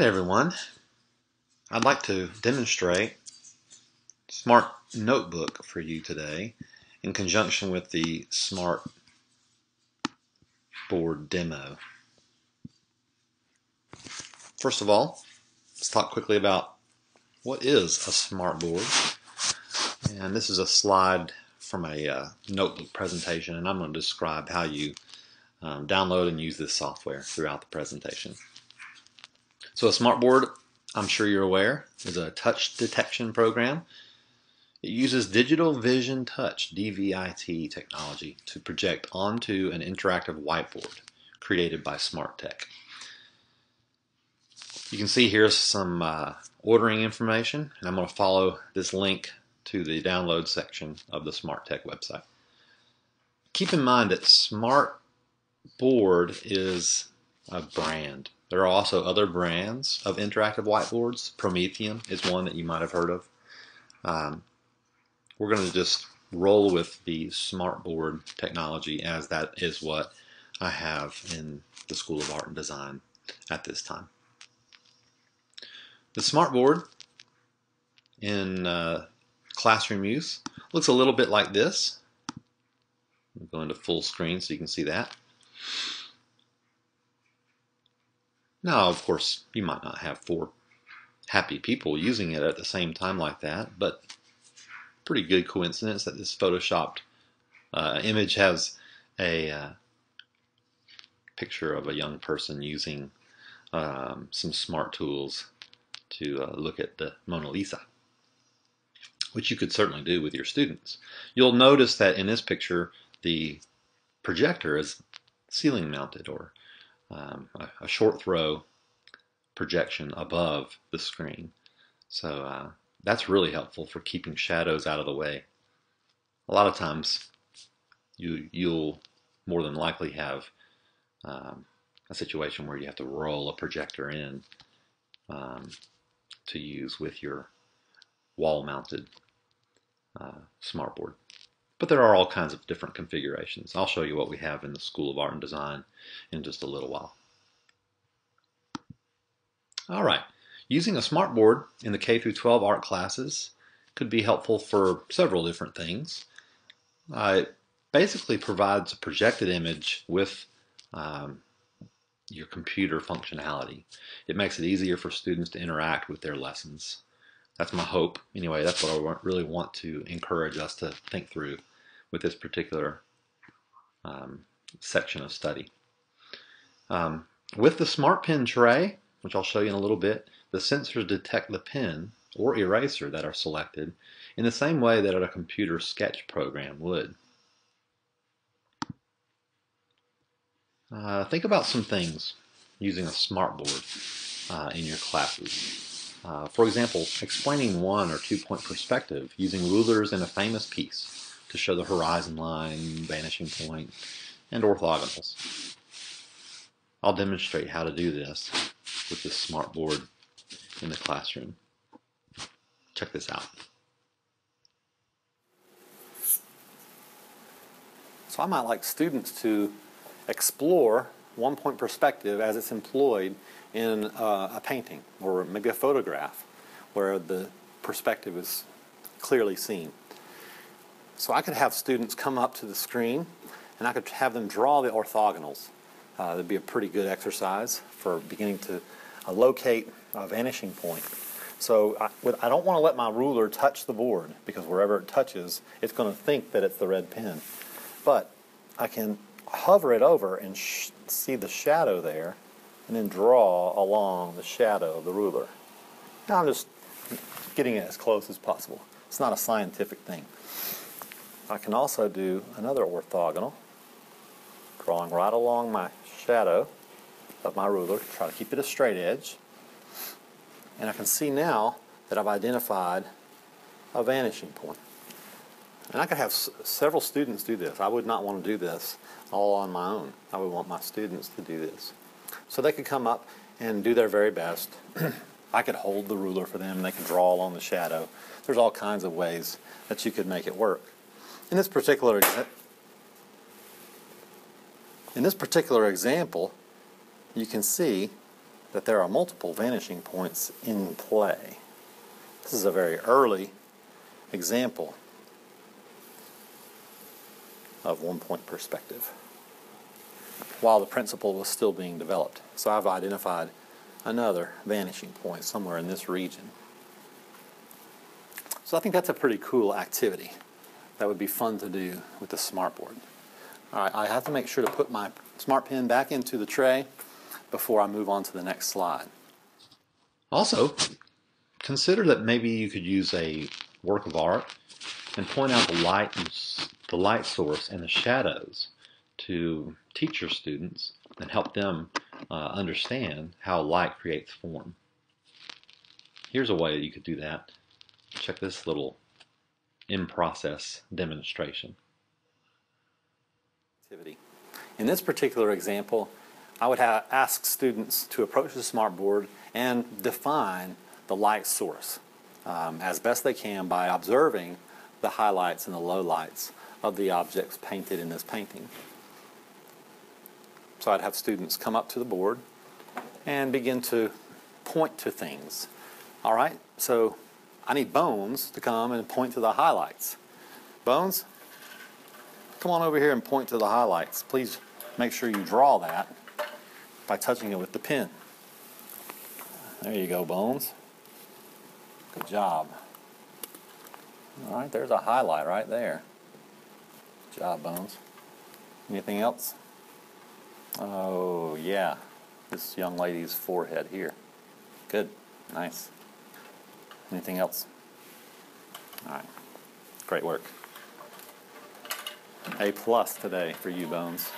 Alright everyone, I'd like to demonstrate Smart Notebook for you today in conjunction with the Smart Board demo. First of all, let's talk quickly about what is a Smart Board. And this is a slide from a notebook presentation, and I'm going to describe how you download and use this software throughout the presentation. So a Smart Board, I'm sure you're aware, is a touch detection program. It uses digital vision touch, DVIT technology, to project onto an interactive whiteboard created by Smart Tech. You can see here's some ordering information, and I'm going to follow this link to the download section of the Smart Tech website. Keep in mind that Smart Board is a brand. There are also other brands of interactive whiteboards. Promethean is one that you might have heard of. We're going to just roll with the Smart Board technology, as that is what I have in the School of Art and Design at this time. The Smart Board in classroom use looks a little bit like this. I'll go into full screen so you can see that. Now, of course, you might not have 4 happy people using it at the same time like that, but pretty good coincidence that this photoshopped image has a picture of a young person using some smart tools to look at the Mona Lisa, which you could certainly do with your students. You'll notice that in this picture the projector is ceiling mounted, or a short throw projection above the screen. So that's really helpful for keeping shadows out of the way. A lot of times you'll more than likely have a situation where you have to roll a projector in to use with your wall-mounted smartboard. But there are all kinds of different configurations. I'll show you what we have in the School of Art and Design in just a little while. All right, using a smartboard in the K-12 art classes could be helpful for several different things. It basically provides a projected image with your computer functionality. It makes it easier for students to interact with their lessons. That's my hope. Anyway, that's what I really want to encourage us to think through with this particular section of study. With the Smart Pen tray, which I'll show you in a little bit, the sensors detect the pen or eraser that are selected in the same way that a computer sketch program would. Think about some things using a smartboard in your classes. For example, explaining 1 or 2 point perspective using rulers in a famous piece to show the horizon line, vanishing point, and orthogonals. I'll demonstrate how to do this with this smartboard in the classroom. Check this out. So I might like students to explore 1 point perspective as it's employed in a painting or maybe a photograph where the perspective is clearly seen. So I could have students come up to the screen and I could have them draw the orthogonals. That'd be a pretty good exercise for beginning to locate a vanishing point. So I don't want to let my ruler touch the board, because wherever it touches, it's going to think that it's the red pen. But I can hover it over and see the shadow there, and then draw along the shadow of the ruler. Now I'm just getting it as close as possible. It's not a scientific thing. I can also do another orthogonal, drawing right along my shadow of my ruler to try to keep it a straight edge. And I can see now that I've identified a vanishing point. And I could have several students do this. I would not want to do this all on my own. I would want my students to do this. So they could come up and do their very best. I could hold the ruler for them and they could draw along the shadow. There's all kinds of ways that you could make it work. In this particular example, you can see that there are multiple vanishing points in play. This is a very early example of one-point perspective, while the principle was still being developed. So I've identified another vanishing point somewhere in this region. So I think that's a pretty cool activity that would be fun to do with the smartboard. All right, I have to make sure to put my smart pen back into the tray before I move on to the next slide. Also, consider that maybe you could use a work of art and point out the light source and the shadows to teach your students and help them understand how light creates form. Here's a way that you could do that. Check this little in-process demonstration. In this particular example, I would ask students to approach the smartboard and define the light source as best they can by observing the highlights and the lowlights of the objects painted in this painting. So I'd have students come up to the board and begin to point to things. All right, so I need Bones to come and point to the highlights. Bones, come on over here and point to the highlights. Please make sure you draw that by touching it with the pen. There you go, Bones. Good job. All right, there's a highlight right there. Good job, Bones. Anything else? Oh, yeah. This young lady's forehead here. Good. Nice. Anything else? All right. Great work. A+ today for you, Bones.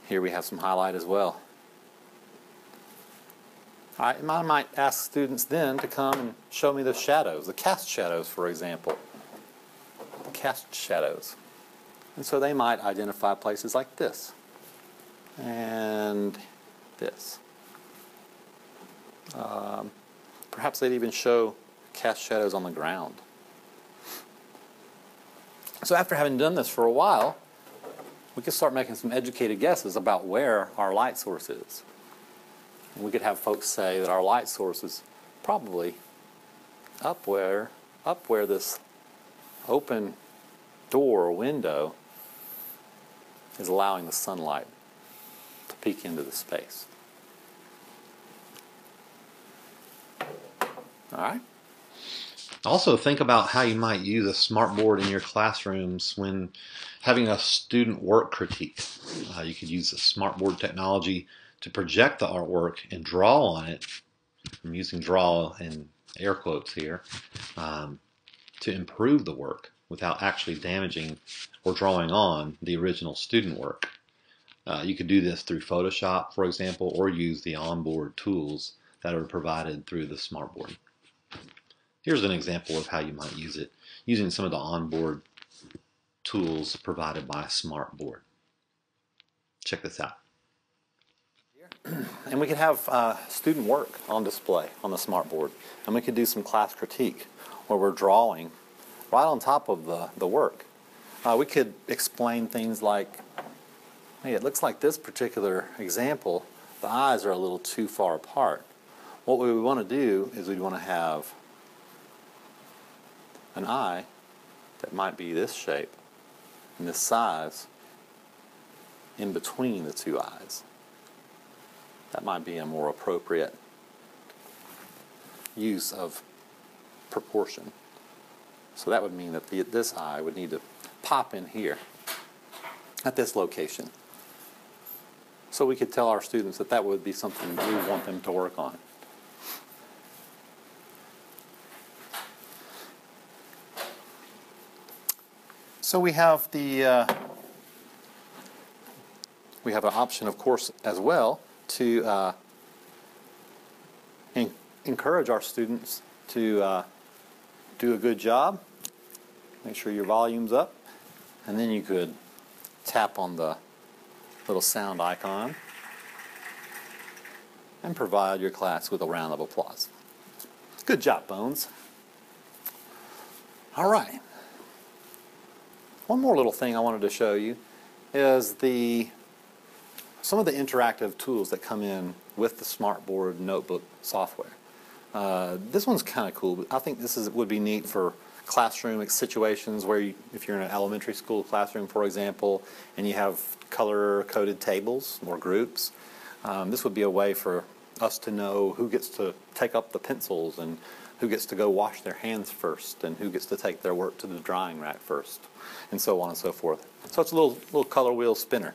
Here we have some highlight as well. All right, I might ask students then to come and show me the shadows, the cast shadows, for example. The cast shadows. And so they might identify places like this and this. Perhaps they'd even show cast shadows on the ground. So after having done this for a while, we could start making some educated guesses about where our light source is. And we could have folks say that our light source is probably up where this open door or window is allowing the sunlight to peek into the space. All right. Also, think about how you might use a smartboard in your classrooms when having a student work critique. You could use the smartboard technology to project the artwork and draw on it. I'm using draw in air quotes here, to improve the work without actually damaging or drawing on the original student work. You could do this through Photoshop, for example, or use the onboard tools that are provided through the smartboard. Here's an example of how you might use it, using some of the onboard tools provided by a smartboard. Check this out. And we could have student work on display on the smartboard. And we could do some class critique where we're drawing right on top of the work. We could explain things like, hey, it looks like this particular example, the eyes are a little too far apart. What we want to do is we want to have an eye that might be this shape and this size in between the two eyes. That might be a more appropriate use of proportion. So that would mean that this eye would need to pop in here at this location. So we could tell our students that that would be something we want them to work on. So we have an option, of course, as well to encourage our students to do a good job. Make sure your volume's up, and then you could tap on the little sound icon and provide your class with a round of applause. Good job, Bones. All right. One more little thing I wanted to show you is the some of the interactive tools that come in with the Smartboard notebook software. This one's kind of cool. I think this would be neat for classroom situations where if you're in an elementary school classroom, for example, and you have color-coded tables or groups. This would be a way for us to know who gets to take up the pencils and who gets to go wash their hands first and who gets to take their work to the drying rack first, and so on and so forth. So it's a little color wheel spinner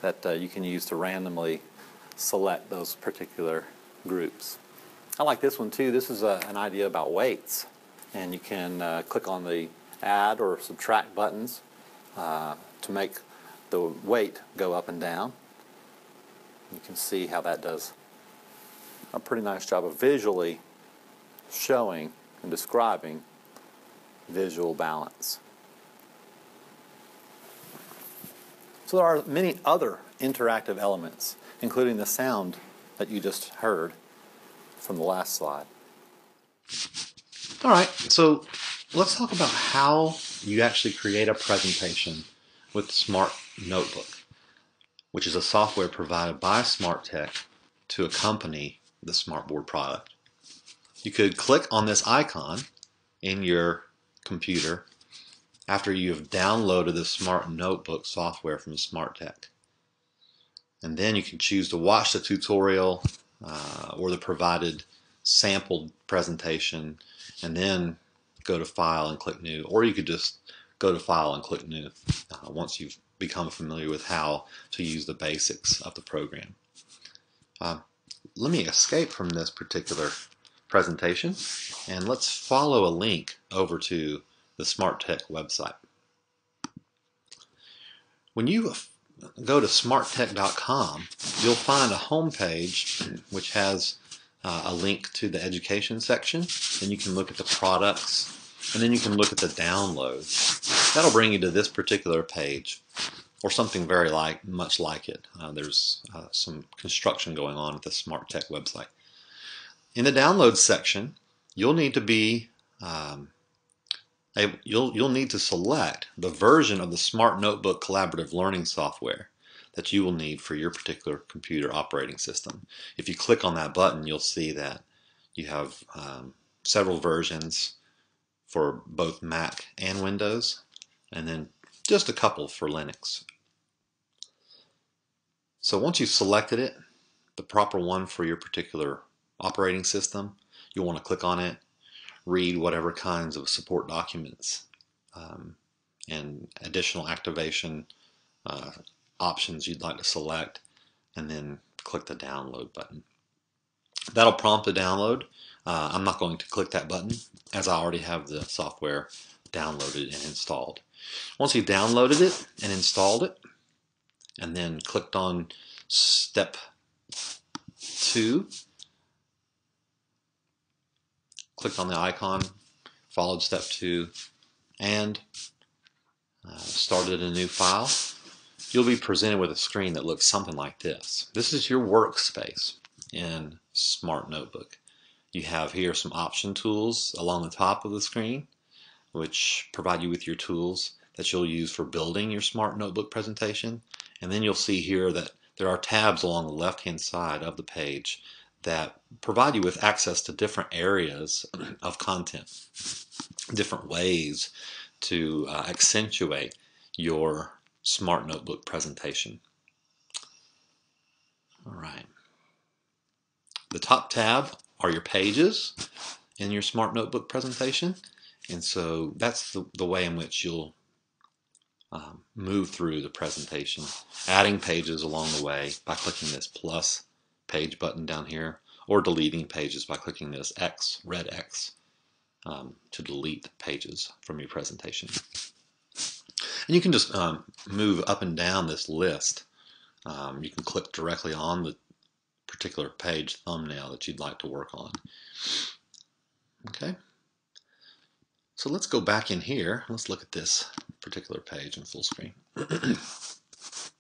that you can use to randomly select those particular groups. I like this one too. This is an idea about weights, and you can click on the add or subtract buttons to make the weight go up and down. You can see how that does a pretty nice job of visually showing and describing visual balance. So there are many other interactive elements, including the sound that you just heard from the last slide. All right, so let's talk about how you actually create a presentation with Smart Notebook, which is a software provided by SmartTech to accompany the Smartboard product. You could click on this icon in your computer after you've downloaded the Smart Notebook software from SmartTech. And then you can choose to watch the tutorial or the provided sampled presentation, and then go to File and click New. Or you could just go to File and click New once you've become familiar with how to use the basics of the program. Let me escape from this particular presentation, and let's follow a link over to the SmartTech website. When you go to smarttech.com, you'll find a home page which has a link to the education section. Then you can look at the products, and then you can look at the downloads. That'll bring you to this particular page, or something very much like it. There's some construction going on at the SmartTech website. In the downloads section, you'll need to be you'll need to select the version of the Smart Notebook collaborative learning software that you will need for your particular computer operating system. If you click on that button, you'll see that you have several versions for both Mac and Windows, and then just a couple for Linux. So once you've selected it, the proper one for your particular operating system, you'll want to click on it, read whatever kinds of support documents and additional activation options you'd like to select, and then click the download button. That'll prompt a download. I'm not going to click that button as I already have the software downloaded and installed. Once you've downloaded it and installed it, and then clicked on step 2, clicked on the icon, followed step 2, and started a new file, you'll be presented with a screen that looks something like this. This is your workspace in Smart Notebook. You have here some option tools along the top of the screen, which provide you with your tools that you'll use for building your Smart Notebook presentation. And then you'll see here that there are tabs along the left-hand side of the page that provide you with access to different areas of content, different ways to accentuate your Smart Notebook presentation. All right. The top tab are your pages in your Smart Notebook presentation, and so that's the way in which you'll move through the presentation, adding pages along the way by clicking this plus page button down here, or deleting pages by clicking this X, red X, to delete pages from your presentation. And you can just move up and down this list. You can click directly on the particular page thumbnail that you'd like to work on. Okay, so let's go back in here. Let's look at this particular page in full screen.